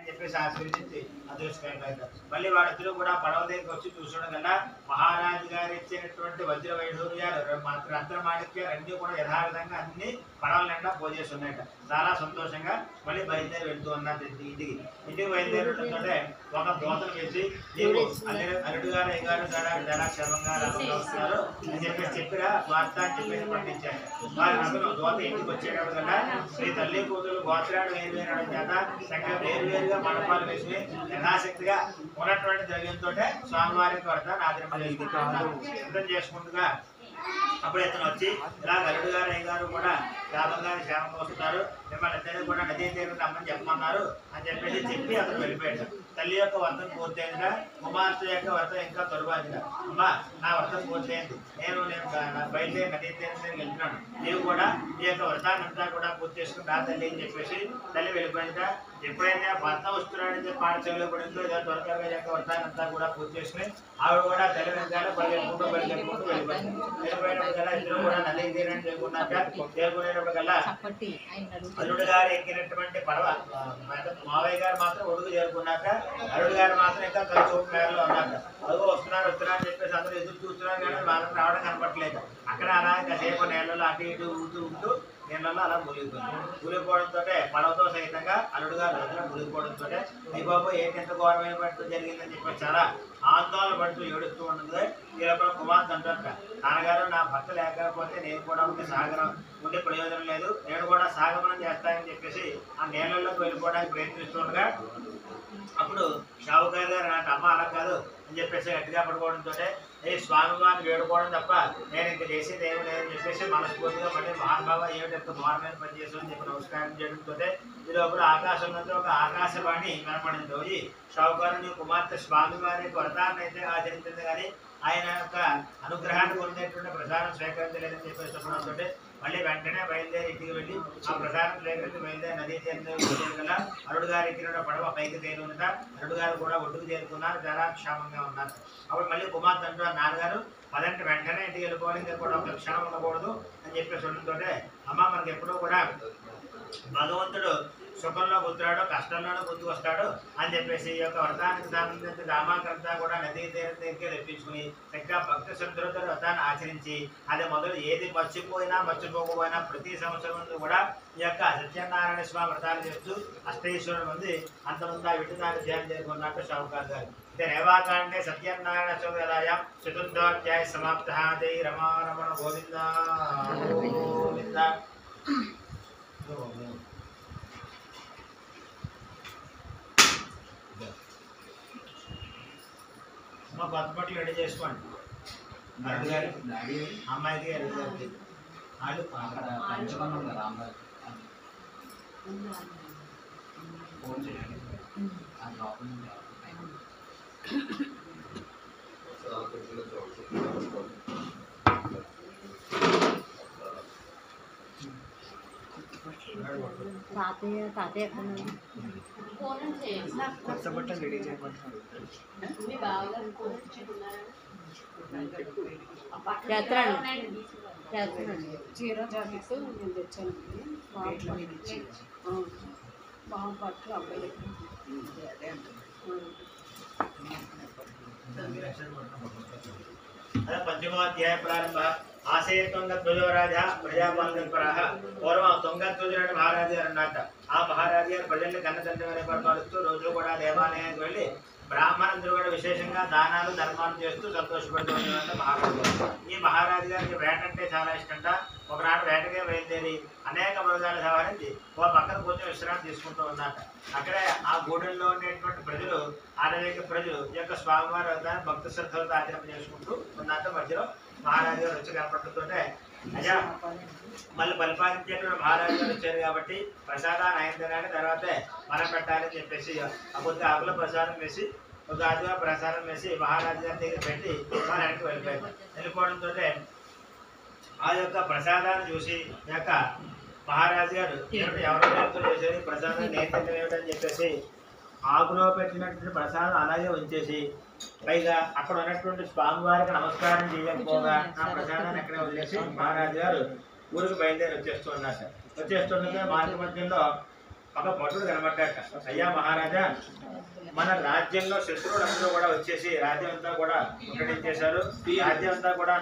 చెప్పేసి ఆశీర్వదించి అదృష్టంగా మళ్ళీ వాళ్ళిద్దరూ కూడా పడవ దగ్గరికి వచ్చి చూసడం కన్నా మహారాజు గారు ఇచ్చినటువంటి వజ్ర వైఢూర్యాలు రత్నమాణిక్యాలు అన్నీ కూడా యథావిధంగా అన్ని పడవల నిండా పోజేసి ఉన్నాయట. చాలా సంతోషంగా మళ్ళీ బయలుదేరి వెళ్తూ ఉన్నారు ఇంటికి బయలుదేరుతుంటే ఒక దోతను వేసి నీవు అల్లుడు గారు అయ్యగారు చాలా క్షేమంగా వస్తున్నారు అని చెప్పేసి చెప్పిరా వార్త అని చెప్పేసి పంపించారు. వారి నగలు దోత ఇంటికి వచ్చేటప్పుడు కన్నా ఈ తల్లి కూతురు గోత్రాలు వేరువేరడం చేత చక్కగా వేరువేరుగా మండపాలు వేసి యథాశక్తిగా ఉన్నటువంటి ద్రవ్యంతో స్వామివారికి వర్తాన్ని సిద్ధం చేసుకుంటుగా అప్పుడు ఇతను వచ్చి ఇలా అల్లుడు గారు అయ్యగారు కూడా గ్రామంగా క్షేమంగా వస్తున్నారు, మిమ్మల్ని ఇద్దరు కూడా నదీ తీరు రమ్మని చెప్పమన్నారు అని చెప్పేసి చెప్పి అతను వెళ్ళిపోయాడు. తల్లి యొక్క వర్తం పూర్తయిందిగా, కుమార్తె యొక్క వర్తం ఇంకా తొలబాదిగా. అమ్మా నా వర్తం పూర్తయింది, నేను బయలుదేరి నదీ తీరం వెళ్తున్నాను, నీవు కూడా ఈ యొక్క వ్రతాన్ని అంతా కూడా పూర్తి చేసుకుని రా తల్లి అని చెప్పేసి తల్లి వెళ్ళిపోయిందా. ఎప్పుడైతే భర్త వస్తున్నాడని చెప్పి పాట చెవిలోపడిందో ఇలా త్వరగా యొక్క వ్రతాన్ని అంతా కూడా పూర్తి చేసుకుని ఆవిడ కూడా తల్లి వెంటాలు పరిగెత్తుకుంటూ వెళ్ళిపోయింది. వెళ్ళిపోయినప్పుడు కల్లా ఇద్దరు కూడా నదీ తీరాన్ని చేరుకున్నాక చేరుకునేటప్పుడు కల్లా అల్లుడు గారు ఎక్కినటువంటి పడవ మావయ్య గారు మాత్రం ఒడుగు చేరుకున్నాక అల్లుడు గారు మాత్రం ఇంకా కలిసి మేరలో ఉన్నాక అడుగు వస్తున్నారు అని చెప్పేసి అందరూ ఎదురు చూస్తున్నారు కానీ మాత్రం రావడం కనపట్లేదు. అక్కడ అలా కాసేపు నీళ్ళలో అటు ఇటు ఊగుతూ నీళ్ళలో అలా మునిగిపోవడంతో పడవతో సహితంగా అల్లుడు గారు మునిగిపోవడంతో ఈ బాబు ఏంటి ఎంత ఘోరమైన పడుతూ జరిగిందని చెప్పి చాలా ఆందోళన పడుతూ ఏడుస్తూ ఉంటుంది. ఈ లోపల కుమార్తె అంటారు, నాన్నగారు నా భర్త లేకపోతే నేను కూడా ఉండే ప్రయోజనం లేదు, నేను కూడా సాగమనం చేస్తానని చెప్పేసి ఆ నీళ్ళలోకి వెళ్ళిపోవడానికి ప్రయత్నిస్తుండగా అప్పుడు షావుకారు గారు నాకు అమ్మ అలా కాదు అని చెప్పేసి గట్టిగా పడుకోవడంతో ఏ స్వామివారిని వేడుకోవడం తప్ప నేను ఇంక చేసేది ఏమి లేదని చెప్పేసి మనస్ఫూర్తిగా మళ్ళీ మహానుభావ ఏమిటి ఘోరమైన పనిచేసు అని చెప్పి నమస్కారం చేయడంతో ఈ లోపల ఆకాశం నుంచి ఒక ఆకాశవాణి కనపడింది. రోజు షావుకారుని కుమార్తె స్వామివారి వ్రతాన్ని అయితే ఆచరించింది కానీ ఆయన యొక్క అనుగ్రహాన్ని పొందేటువంటి ప్రసాదం స్వీకరించలేదని చెప్పేసి చెప్పడంతో మళ్ళీ వెంటనే బయలుదేరి ఇంటికి వెళ్ళి ఆ ప్రసాదం స్వీకరించి బయలుదేరి నదీ తీరుగల అల్లుడు గారు ఎక్కిన పడవ పైకి తేలి ఉంటా అల్లుడు గారు కూడా ఒడ్డుకు చేరుకున్నారు, చాలా క్షేమంగా ఉన్నారు. అప్పుడు మళ్ళీ కుమార్తె అంటారు, నాన్నగారు పదంటే వెంటనే ఇంటికి వెళ్ళిపోవాలి, ఇంకా కూడా ఒక క్షణం ఉండకూడదు అని చెప్పేసి ఉండడంతో అమ్మ మనకి ఎప్పుడూ కూడా భగవంతుడు సుఖంలో గుర్తురాడు కష్టంలోనూ గుర్తుకు వస్తాడు అని చెప్పేసి ఈ యొక్క వ్రతానికి సంబంధించిన గ్రామాకంతా కూడా నదీ తీరం దగ్గర తెప్పించుకుని చక్కగా భక్తి శ్రద్ధలతో వ్రతాన్ని ఆచరించి అది మొదలు ఏది మర్చిపోకపోయినా ప్రతి సంవత్సరం కూడా ఈ యొక్క సత్యనారాయణ స్వామి వ్రతాలు చేస్తూ అష్టైశ్వరుడు మంది అంతమంది విటుదాన్ని ధ్యానం చేసుకున్నట్టు షావుకారు గారు. రేవాకాండే సత్యనారాయణ చౌదరాయం చతుర్థోధ్యాయ సమాప్త. జై రమారమణ గోవింద గోవింద. మా కొత్త బట్టలు రెడీ చేసుకోండి. అమ్మాయికి వాళ్ళు ఫోన్ చేయండి. తాతయ్య కొత్త బట్టలు రెడీ చేయమంటున్నాడు. చీర జాకెట్ నేను తెచ్చాను, బాగా పట్టు అబ్బాయిలకి. పంచమాధ్యాయ ప్రారంభ ఆశే తుంగధ్వజో రాజా ప్రజాపాలకల్పరాహ. పూర్వం తుంగధ్వజుడు మహారాజు గారు అన్నట్ట. ఆ మహారాజు గారు ప్రజల్ని కన్నతండ్రి పరిపాలిస్తూ రోజు కూడా దేవాలయానికి వెళ్ళి బ్రాహ్మణులు కూడా విశేషంగా దానాలు ధర్మాలు చేస్తూ సంతోషపడుతూ ఉండేవాళ్ళ మహారాజు గారు. ఈ మహారాజు గారికి వేట అంటే చాలా ఇష్టంట. ఒకనాడు వేటకే బయలుదేరి అనేక మృగాలు సవరించి ఓ పక్కన కూర్చొని విశ్రాంతి తీసుకుంటూ ఉన్నట్ట. అక్కడే ఆ గూడెల్లో ఉండేటువంటి ప్రజలు అనేక ప్రజలు ఈ యొక్క స్వామివారి వ్రతాన్ని భక్తి శ్రద్ధలతో ఆచరణ చేసుకుంటూ ఉన్నంత మధ్యలో మహారాజు గారు వచ్చి కనపడుతుంటే అయ్యా మళ్ళీ పరిపాలించేటువంటి మహారాజు గారు వచ్చారు కాబట్టి ప్రసాదాన్ని ఆయన తినాలి తర్వాతే మనం పెట్టాలని చెప్పేసి ఆ కొద్ది ఆకుల ప్రసాదం వేసి ఒక ఆదిగా ప్రసాదం వేసి మహారాజు గారి దగ్గర పెట్టి ఆయనకి వెళ్ళిపోవడంతో ఆ యొక్క ప్రసాదాన్ని చూసి ఈ యొక్క మహారాజు గారు ఎవరు చేసేది ప్రసాదాన్ని నేర్పించలేదని చెప్పేసి ఆకులో పెట్టినటువంటి ప్రసాదం అలాగే ఉంచేసి పైగా అక్కడ ఉన్నటువంటి స్వామివారికి నమస్కారం చేయకపోగా ఆ ప్రసాదాన్ని ఎక్కడే వదిలేసి మహారాజు గారు ఊరికి బయలుదేరి వచ్చేస్తూ ఉన్నారు. వచ్చేస్తుండగా మార్గ మధ్యంలో ఒక భటుడు కనబడ్డాక, అయ్యా మహారాజా, మన రాజ్యంలో శత్రువులందరూ కూడా వచ్చేసి రాజ్యం అంతా కూడా ముట్టడించేశారు. రాజ్యం అంతా కూడా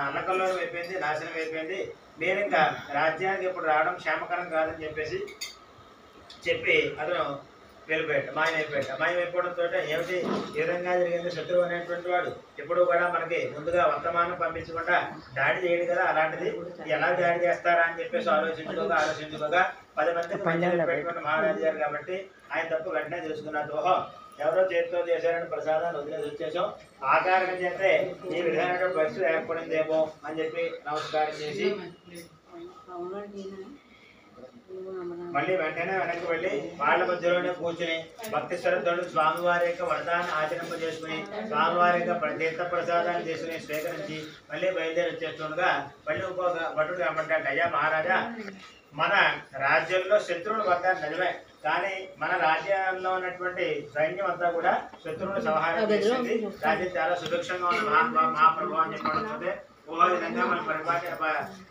అల్లకల్లోలం అయిపోయింది, నాశనం అయిపోయింది. నేను ఇంకా రాజ్యానికి ఇప్పుడు రావడం క్షేమకరం కాదని చెప్పి అతను వెళ్ళిపోయాడు, మాయమైపోయాడు. మాయమైపోవడంతో ఏమిటి ఏ విధంగా జరిగింది? శత్రువు అనేటువంటి వాడు ఎప్పుడు కూడా మనకి ముందుగా వర్తమానం పంపించకుండా దాడి చేయడు కదా, అలాంటిది ఎలా దాడి చేస్తారా అని చెప్పేసి ఆలోచించుకోగా 10 మందికి పెట్టుకున్న మహారాజు గారు కాబట్టి ఆయన తప్పు వెంటనే తెలుసుకున్నాడు. ఓహో, ఎవరో చేతితో చేశారని ప్రసాదాన్ని వదిలేసి వచ్చేసాం, ఆ కారణం చేస్తే ఈ విధమైన పరిస్థితి ఏర్పడిందేమో అని చెప్పి నమస్కారం చేసి మళ్ళీ వెంటనే వెనక్కి వెళ్ళి వాళ్ళ మధ్యలోనే కూర్చుని భక్తి శ్రద్ధలు స్వామివారి యొక్క వ్రతాన్ని ఆచరింపజేసుకుని స్వామివారి యొక్క తీర్థ ప్రసాదాన్ని తీసుకుని స్వీకరించి మళ్ళీ బయలుదేరి వచ్చేస్తుండగా మళ్ళీ ఇంకొక భటుడు ఏమంటాడు, అయ్యా మహారాజా, మన రాజ్యంలో శత్రువులు పడ్డారు నిజమే, కానీ మన రాజ్యంలో ఉన్నటువంటి సైన్యం అంతా కూడా శత్రువులు సంహారం చేసింది. రాజ్యం చాలా సుభిక్షంగా ఉన్న మహాప్రభు అని చెప్పడం ఓ విధంగా మనం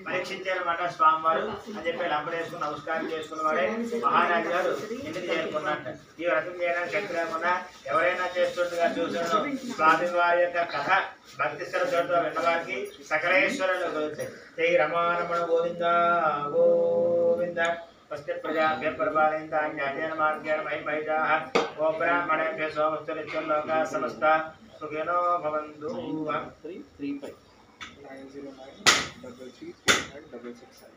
పరీక్షించారన్నమాట స్వామివారు అని చెప్పి లంబడేసుకుని నమస్కారం చేసుకున్న వాడే మహారాజు గారు ఇంటికి చేరుకున్నట్టు. ఈ వ్రతం చేయడానికి శక్తి లేకుండా ఎవరైనా చేస్తుండగా చూసాను స్వామి వారి యొక్క కథ భక్తి శ్రద్ధతో విన్నవారికి సకలేశ్వరులు కలుగుతాయి. శ్రీ రమారమణ గోవింద గోవింద స్వస్తి ప్రజాభ్య పరిపాలయంతాన్యాయేన మార్గేణ మహిమైజాః ఓ బ్రాహ్మణేభ్యः సోమస్తు నిత్యం లోకాः సమస్తాః సుఖినో భవంతు. 909333966.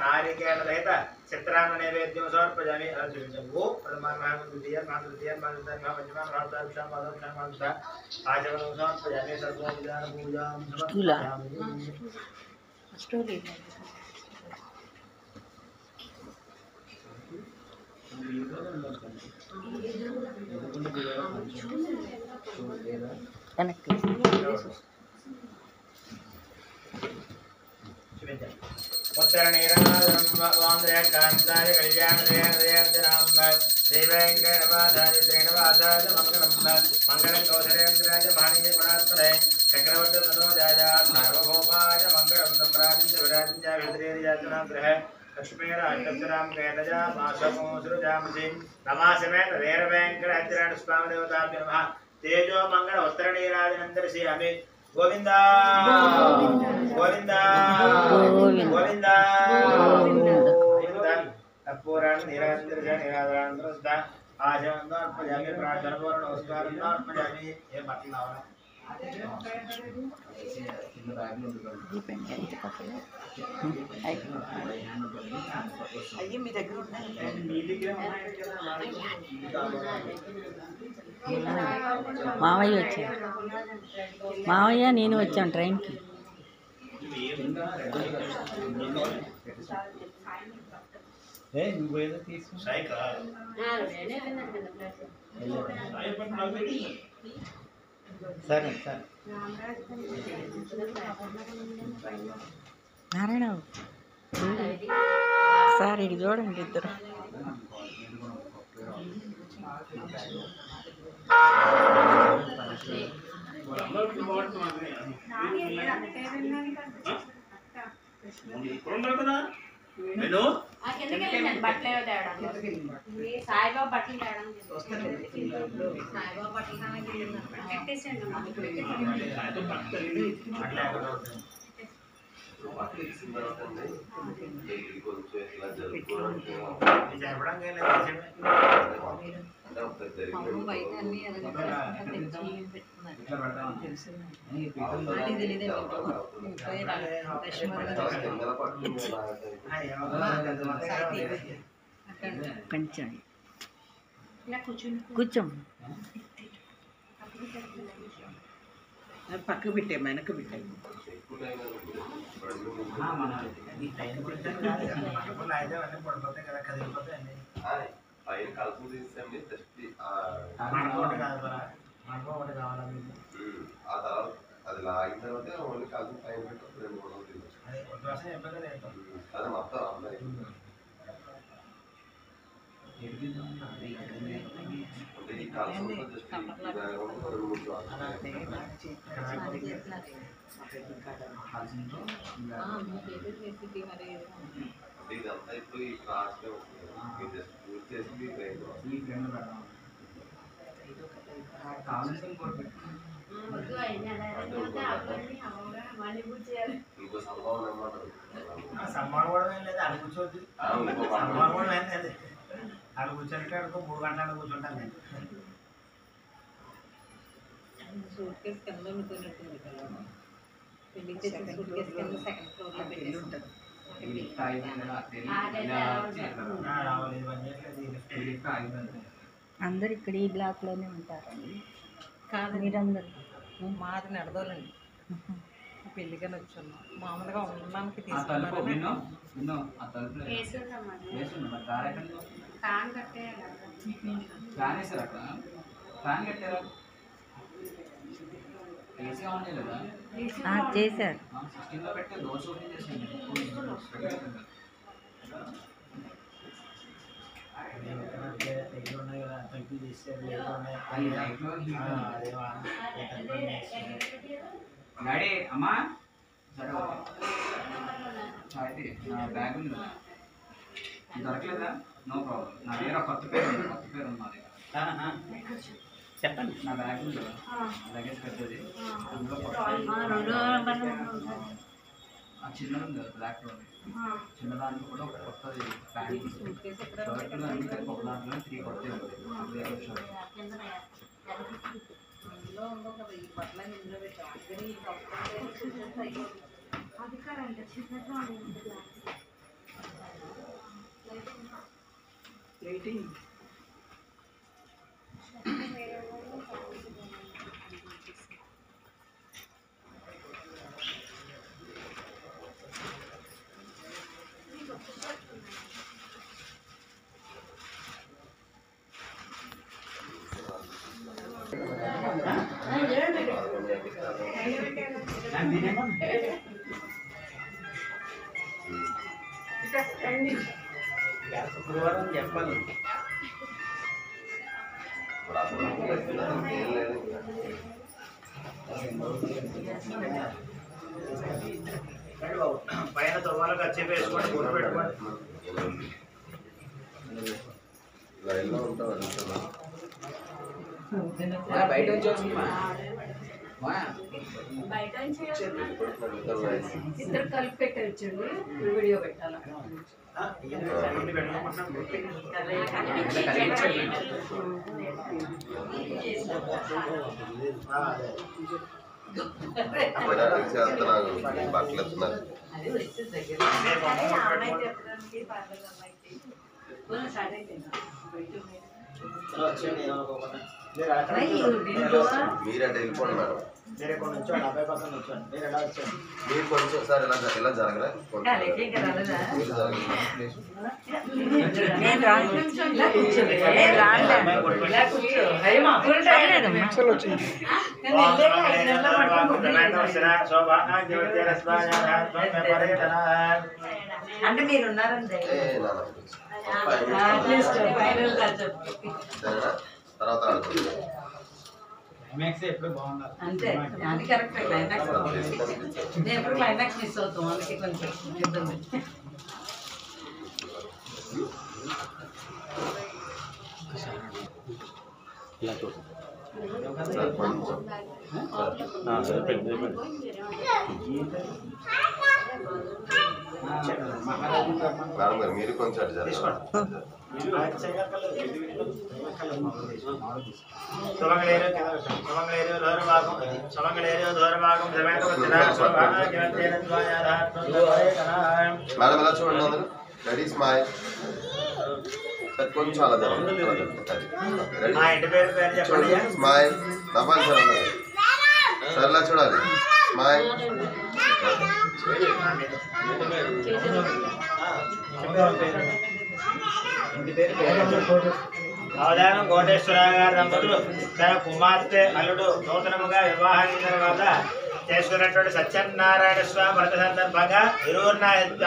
నారికేళరహిత చిత్రాన్న నైవేద్యం సమర్పయామి. ఓ ప్రథమాన్ ద్వితీయ మాతృతీయం పంచమాన్ రాష్ట్రాక్షాం పాదక్షాం మాతృ ఆచమనం సమర్పయామి. సర్వోపచార పూజాం సమర్పయామి. उत्तरणीराजन्वान्द्रयकान्ताय कल्याणदयादयार्जनाम्ब श्रीवेङ्कटनाथाय श्रीनिवासाय मङ्गलम् मङ्गलं कौशलेन्द्राय महानीय गुणात्मने चक्रवर्ती तनोजाय सार्वभौमाय मङ्गलं सम्राजञ्च विराजञ्च विद्रेर्याचनाग्रह लक्ष्मीराजराम कैतजा मासमोसृजामसि नमासमेत वीरवेङ्कटाचरण स्वामी देवताभ्यो नमः. तेजो मंगल उत्तरणीराजनन्दर्शयामि. गोविंद गोविंद गोविंद गोविंद कर्पूरान् निरन्तरं निराधारान् आचमनार्पयामि. प्रार्थनापूर्वक नमस्कारं अर्पयामि. ये बटनावना అయ్యి మీ దగ్గర ఉన్నాయి. మావయ్య వచ్చాడు, మావయ్య నేను వచ్చాను ట్రైన్కి. సరే సరే నారాయణ సార్ ఇది చూడండి ఇద్దరు. సాయిబాబా బట్టలు తేడం సాయిబాబా బట్టలు పెట్టేసండి. బయట అన్ని ఇట్లా పెడతాం కొంచెం ఇలా కూర్చుని కూర్చోం పక్కకు పెట్టే వెనక్కి పెట్టే మన ఈ టైం గురించి మనకు అయితే అన్నీ పడిపోతాయి కదా కదిలిపోతాయి పైన కలుపు తీసేయండి జస్ట్ మనకు ఒకటి కాదు కదా మనకు ఒకటి కావాలా మీకు ఆ తర్వాత అది లాగిన తర్వాత ఓన్లీ కలుపు పైన పెట్టి 2 రోజులు తినచ్చు అదే ఒక దోశ చెప్పే కదా ఏంటో అదే మొత్తం అందరికి అంటే ఈ కలుపు జస్ట్ 2-3 అంటే ఇదంతా ఇప్పుడు ఈ క్లాస్లో వస్తుంది జస్ట్ పూర్తి చేసి మీ బ్రెయిన్ ఈ ఫ్రెండ్ పెడదాం కావాలంటే ఇంకోటి ఇంకో సంభవం ఏమంటారు సమ్మాన్ కూడా ఏం లేదు అది కూర్చోవద్దు సమ్మాన్ కూడా ఏం లేదు అది కూర్చొని అనుకో 3 గంటలు కూర్చుంటాను నేను సూట్ కేసు కింద ఉండిపోయినట్టుంది కదా పెళ్ళికి తెచ్చిన సూట్ కేసు కింద సెకండ్ ఫ్లోర్లో పెట్టేసి ఉంటుంది రావాలి ఇవన్నీ చేయట్లేదు అందరు ఇక్కడ ఈ బ్లాక్లోనే ఉంటారండి కాదు మీరందరూ మాది నడదోలండి పెళ్ళికని వచ్చున్నాం మామూలుగా ఉండడానికి తీసుకున్నారని ఫ్యాన్ కట్టేయాలి ఫ్యాన్ వేసారు అక్కడ ఫ్యాన్ కట్టారా ఏసీ ఆన్ చేయలేదా చేశారు 16లో పెట్టే దోశ ఓపెన్ చేసింది ఎగ్లు ఉన్నాయి కదా తగ్గి తీసేది డాడీ అమ్మా సరే అయితే నా బ్యాగ్ ఉంది దొరకలేదా నో ప్రాబ్లం నా దగ్గర కొత్త పేరు ఉంది నా దగ్గర చెప్పండి నా బ్యాగ్ ఉంది కదా లగేజ్ పెద్దది అందులో చిన్నది ఉంది కదా బ్లాక్ లో చిన్న దాంట్లో కూడా ఒక కొత్తది ప్యాంట్ షర్ట్లు అన్ని కలిపి ఒక దాంట్లో 3 కొత్తవి ఉంది ఇందులో ఉండవు కదా ఈ బట్టలు ఇందులో పెట్టాం అందుకని ఈ అది కాదంట చిన్నగా వెయిటింగ్ శుక్రవారం చెప్పాలి ఇప్పుడు అసలు ఏం లేదు పైన తువ్వాలకు వచ్చి వేసుకోండి గుర్తు పెట్టుకోండి లైన్లో ఉంటాం అనుకున్నా బయట వచ్చి బయట నుంచి ఇద్దరు కలిపి పెట్టచ్చండి వీడియో పెట్టాలి చేస్తున్నాను బట్టలు ఎత్తున్నారు అది వచ్చి దగ్గర చెప్పడానికి మీరంటే వెళ్ళిపోండి మేడం మీరు ఇక్కడ నుంచోండి 50% నుంచోండి మీరు ఎలా వచ్చాను మీరు కొంచెం సార్ ఇలా జరగరా నేను రాను నేను రాను అంటే మీరు ఉన్నారంటే తర్వాత ఆడుకుంటాం ఎప్పుడు బాగుండాలి అంతే అది కరెక్ట్ క్లైమాక్స్ నేను ఎప్పుడు క్లైమాక్స్ మిస్ అవుతాం అందుకే కొంచెం ఇబ్బంది ఇలా చూడండి సార్ కొంచెం పెద్ద మేడం గారు మీరు కొంచెం అటు జరగాలి. సుమంగళేరు దూరభాగం దూరభాగం మేడం ఎలా చూడండి అందరూ రెడీ స్మైల్ సార్ కొంచెం అలా జరగండి మా ఇంటి పేరు చెప్పండి. స్మైల్ నవ్వాలి సార్ అందరూ సార్ ఇలా చూడాలి స్మైల్ అవధానం కోటేశ్వరరావు గారి దంపతులు తన కుమార్తె అల్లుడు నూతనముగా వివాహం తర్వాత చేసుకున్నటువంటి సత్యనారాయణ స్వామి వ్రత సందర్భంగా ఇరువురు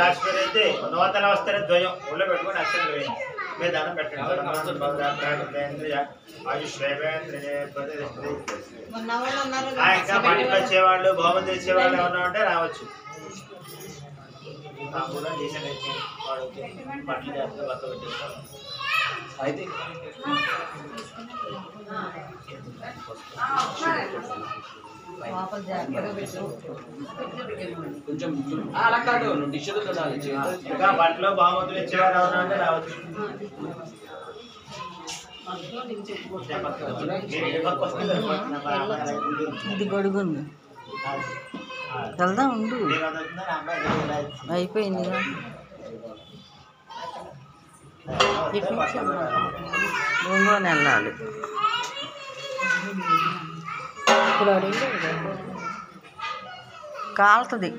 ఆశ్చర్యతే నూతన వస్త్ర ద్వయం ఊళ్ళో పెట్టుకుని అక్షరం వేయండి. మీరు దండం పెట్టండి. ఇంకా పంటలు వచ్చేవాళ్ళు బహుమతి తెచ్చేవాళ్ళు ఎవరన్నా ఉంటే రావచ్చు. కూడా డీసెంట్ వచ్చి వాడికి బట్టలు చేస్తే కొత్త వచ్చేస్తారు. అయితే కొంచెం అలా కాదు నువ్వు డిష్ చూడాలి. ఇంకా బట్టలు బహుమతులు ఇచ్చేవారు ఎవరన్నా ఉంటే రావచ్చు. ఇది గొడుగుంది వెళ్దాం ఉండు అయిపోయిందిగా. ఒంగోని వెళ్ళాలి. కాలుతుంది.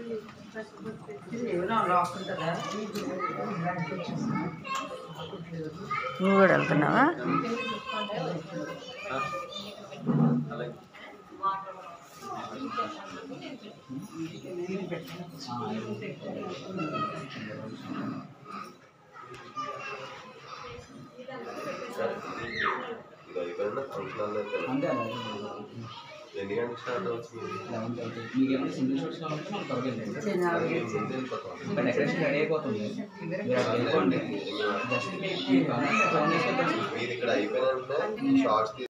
నువ్వు కూడా వెళ్తున్నావా? ఇది అయిపోయినా ఫంక్షన్ అంతే ఎన్ని గంటలకు స్టార్ట్ అవుతుంది? 11:30. మీకు ఏమైనా సింగిల్ షాట్స్ కావాలంటే మనం త్వరగా డెకరేషన్ రెడీ అయిపోతుంది. మీరు అక్కడ వెళ్ళిపోండి. జస్ట్ మీకు మీరు ఇక్కడ అయిపోయిన షార్ట్స్